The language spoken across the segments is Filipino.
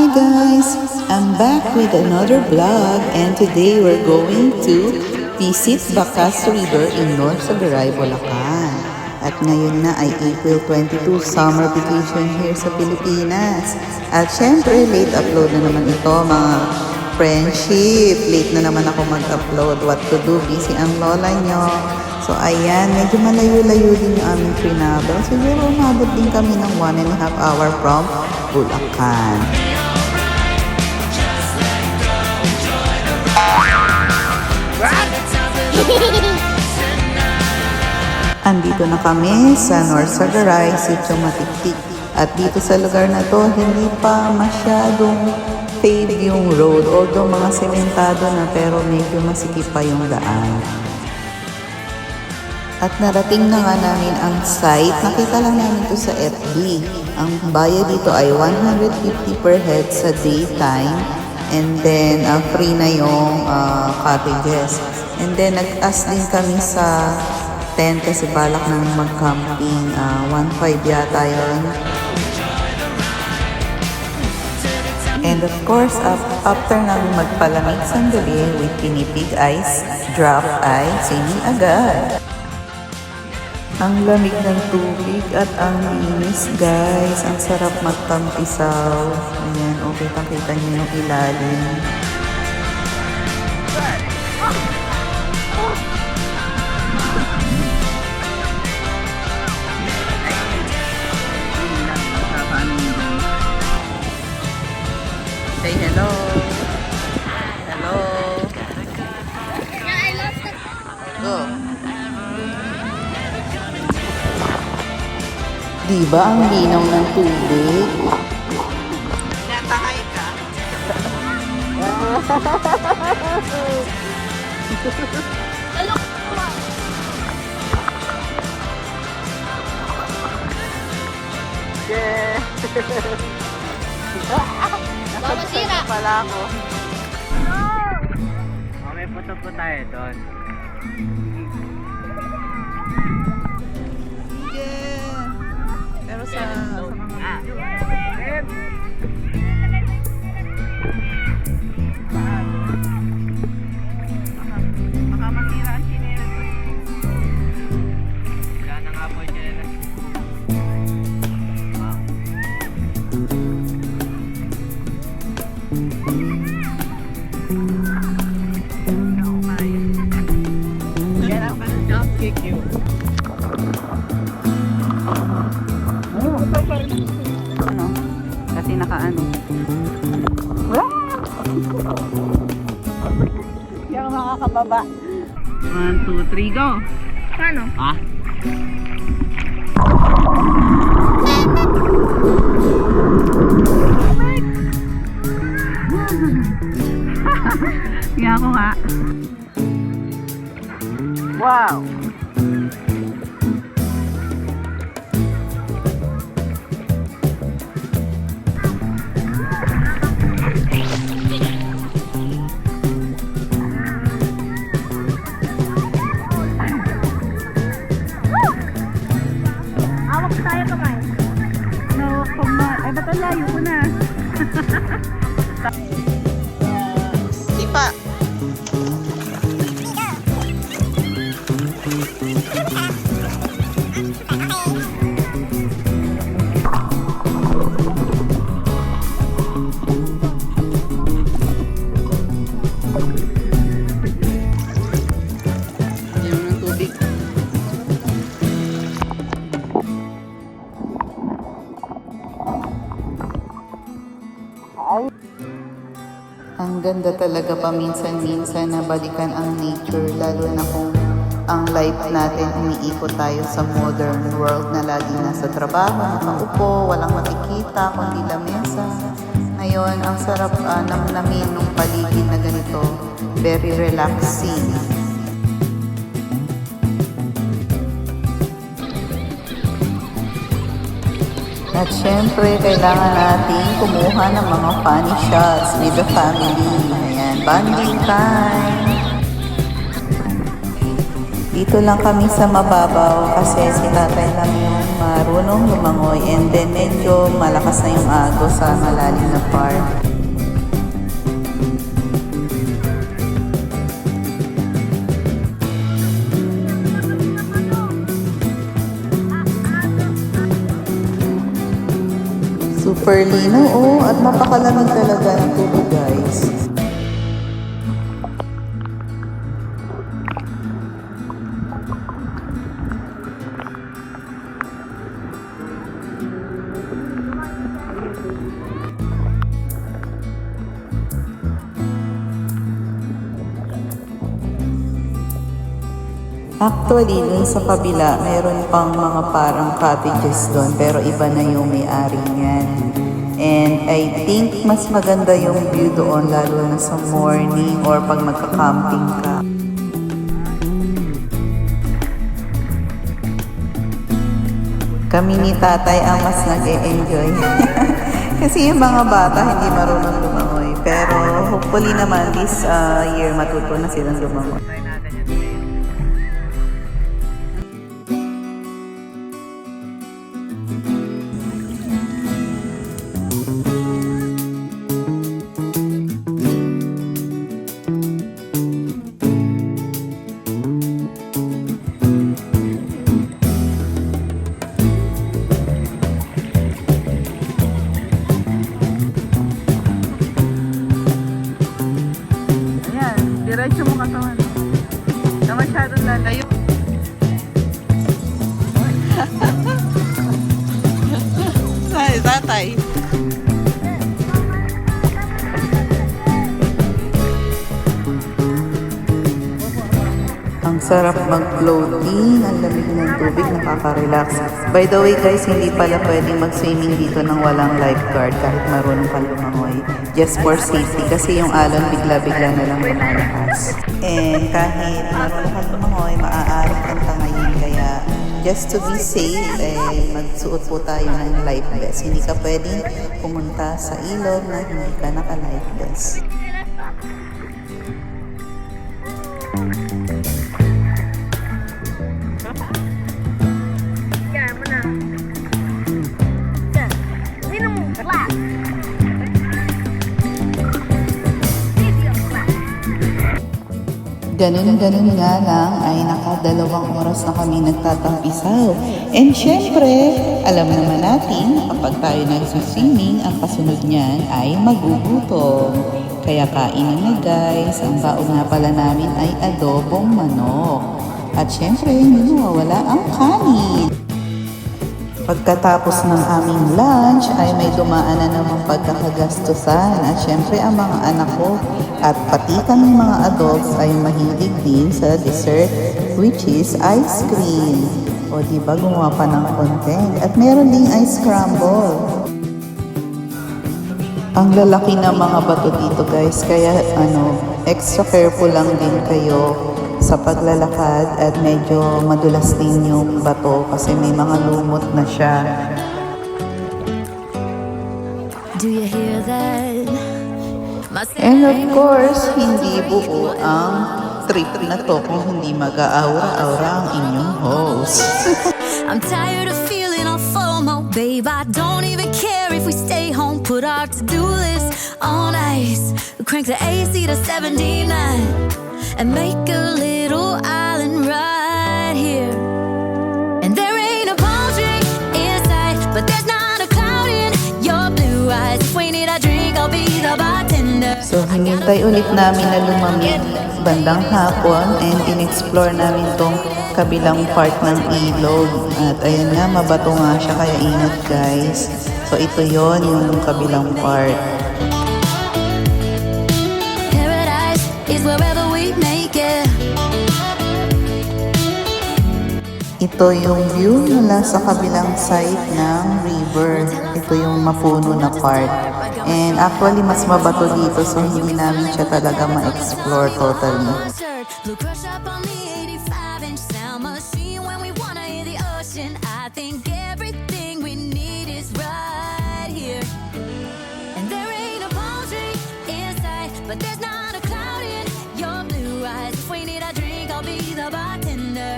Hi guys! I'm back with another vlog and today we're going to visit Bacas River in North Sagaray, Bulacan. At ngayon na ay April 22, summer vacation here sa Pilipinas. At syempre, late upload na naman ito mga friendship. Late na naman ako mag-upload. What to do? Busy ang lola nyo. So ayan, medyo malayo-layo din yung aming travel. Siguro umabot din kami ng 1.5 hour from Bulacan. Andito na kami sa North Sagaray, Sitio Matiktik. At dito sa lugar na to, hindi pa masyadong paved yung road. Although mga sementado na pero medyo masikip pa yung daan. At narating na nga namin ang site. Nakita lang namin ito sa FB. Ang bayad dito ay 150 per head sa daytime. And then, free na yung cottages. And then, nag-ask din kami sa tent kasi balak nang mag-camping. 1.5 yata yun. And of course, after namin magpalamig sandali with pinipig ice, drop ice, sini agad. Ang lamig ng tubig at ang linis, guys. Ang sarap magtampisaw. Ayan, okay, pakita niyo yung ilalim. Say hello. Hello. Go. Diba ang linaw ng tubig? Natangay ka. Yeah. Nasasira pala ako. May puto po tayo doon. Pero sa Baka masira ang chinelas. Wala na nga po yung chinelas. Yan ang jump kick you. ano? Kasi nakaano. Hindi ako makakababa. 1, 2, 3, go! Paano? Ah? Nga ako nga. Wow! Awak tayo kamay. No, ay ba't ang layo ko na? Sipa! Yan ng tubig. Ang ganda talaga paminsan-minsan na balikan ang nature, lalo na kung ang life natin umiikot tayo sa modern world na lagi nasa trabaho, nakaupo, walang makikita, kundi lamesa. Ngayon, ang sarap namnamin ng paligid na ganito, very relaxing. At syempre, kailangan natin kumuha ng mga funny shots with the family. Ayan, bonding time. Dito lang kami sa mababaw kasi si tatay lang yung marunong lumangoy and then medyo malakas na yung agos sa malalim na part. Super lino at mapakalamig talaga ng tubig guys. Actually, dun sa kabila, meron pang mga parang cottages doon, pero iba na yung may-ari niyan. And I think mas maganda yung view doon, lalo na sa morning or pag magka-camping ka. Kami ni tatay ang mas nag-e-enjoy. Kasi yung mga bata hindi marunong lumangoy. Pero hopefully naman this year matuto na silang lumangoy. Try natin yan today. Ayan, diretso mo katawan. Na masyadong lalayo. Ay, tatay. Ang sarap mag-floating, ang lamig ng tubig, nakaka-relax. By the way guys, hindi pala pwedeng mag-swimming dito ng walang lifeguard kahit marunong ka lumangoy. Just for safety kasi yung alon bigla-bigla na lang lumalakas. And kahit marunong ka lumangoy, maaaring kang tangayin. Kaya just to be safe, magsuot po tayo ng life vest. Hindi ka pwedeng pumunta sa ilog na hindi ka naka-life vest. Yan mo na. Yan. Minum flat. Video flat. Ganun-ganun nga lang ay nakadalawang oras na kami nagtatampisaw. And syempre, alam naman natin, kapag tayo nagsuswimming, ang kasunod niyan ay magugutom. Kaya kainan na guys, ang baon nga pala namin ay adobong manok. At syempre, hindi mawawala ang kanin. Pagkatapos ng aming lunch ay may dumaan na namang pagkakagastusan at syempre ang mga anak ko at pati kaming mga adults ay mahilig din sa dessert which is ice cream. O diba gumawa pa ng content at meron ding ice scramble. Ang lalaki ng mga bato dito guys kaya extra careful lang din kayo sa paglalakad at medyo madulas din yung bato kasi may mga lumot na siya. Do you hear that? And of course, hindi buo ang trip na to kung hindi mag-aura-aura ang inyong host. I'm tired of feeling all FOMO, babe. I don't even care if we stay home. Put our to-do list on ice. Crank the AC to 79 and make a little island right here. And there ain't a palm tree in sight, but there's not a cloud in your blue eyes. If we need a drink, I'll be the bartender. So, hinintay ulit namin na lumamig bandang hapon and in-explore namin tong kabilang part ng ilog. At ayan nga, mabato nga siya kaya ingat guys. So, ito yon yung kabilang part. Paradise is wherever we make it. Ito yung view mula sa kabilang side ng river. Ito yung mapuno na part. And actually, mas mabato dito so hindi namin siya talaga ma-explore totally. Blue crush up on the 85-inch sound machine when we wanna hear the ocean. I think everything we need is right here. And there ain't a palm tree in sight, but there's not a cloud in your blue eyes. If we need a drink, I'll be the bartender.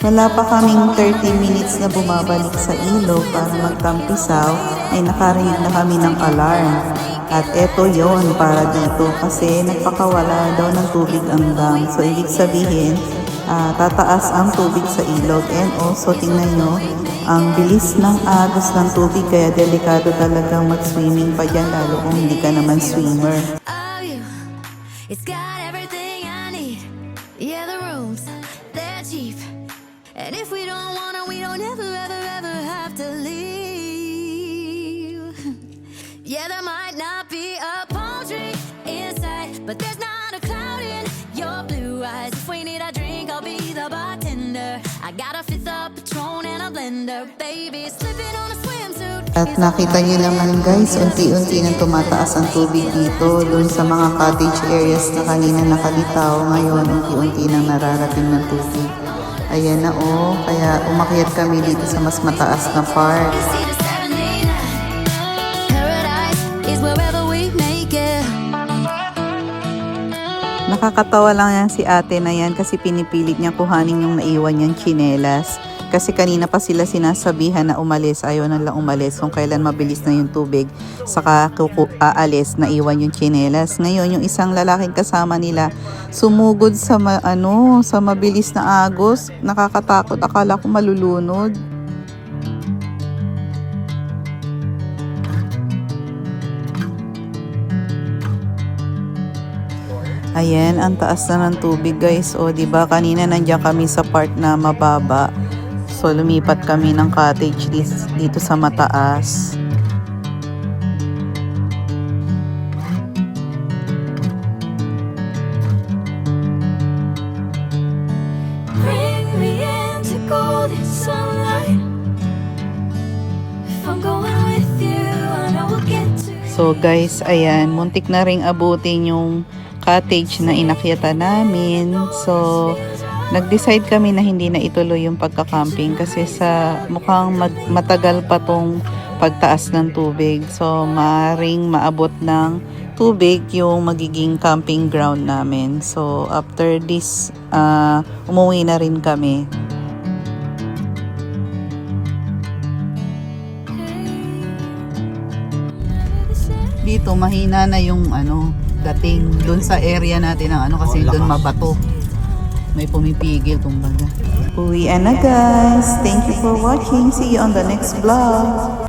Wala pa kaming 30 minutes na bumabalik sa ilog para magtampisaw ay nakarinig na kami ng alarm. At eto yon para dito kasi nagpakawala daw ng tubig ang dam. So ibig sabihin, tataas ang tubig sa ilog. And also tingnan nyo, ang bilis ng agos ng tubig kaya delikado talagang mag-swimming pa dyan lalo kung hindi ka naman swimmer. Oh, you. It's got everything I need. Yeah, the rooms, they're cheap. And if we don't wanna, we don't ever, ever, ever have to leave. Yeah, there might not be a palm tree inside, but there's not a cloud in your blue eyes. If we need a drink, I'll be the bartender. I got a fifth of Patron and a blender, baby, slipping on a swimsuit. At nakita niyo naman guys, unti-unti nang tumataas ang tubig dito. Doon sa mga cottage areas na kanina nakalitaw, ngayon unti-unti nang nararating ng tubig. Ayan na oh, kaya umakyat kami dito sa mas mataas na part. See the 79. Paradise is wherever we make it. Nakakatawa lang yan si ate na yan kasi pinipilit niya kuhanin yung naiwan niyang tsinelas. Kasi kanina pa sila sinasabihan na umalis, ayaw na lang umalis kung kailan mabilis na yung tubig. Saka aalis, naiwan yung tsinelas. Ngayon, yung isang lalaking kasama nila, sumugod sa, sa mabilis na agos. Nakakatakot, akala ko malulunod. Ayan, ang taas na ng tubig guys. O, diba kanina nandiyan kami sa part na mababa. So, lumipat kami ng cottage dito sa mataas. Bring me into golden sunlight. If I'm going with you, I know we'll get to. So guys, ayan, muntik na ring abutin yung cottage na inakyatan namin. So, nag-decide kami na hindi na ituloy yung pagka-camping kasi sa mukhang matagal pa tong pagtaas ng tubig. So, maaring maabot ng tubig yung magiging camping ground namin. So, after this, umuwi na rin kami. Dito, mahina na yung dating doon sa area natin ng kasi doon mabato. May pumipigil kumbaga. Uwian na guys. Thank you for watching. See you on the next vlog.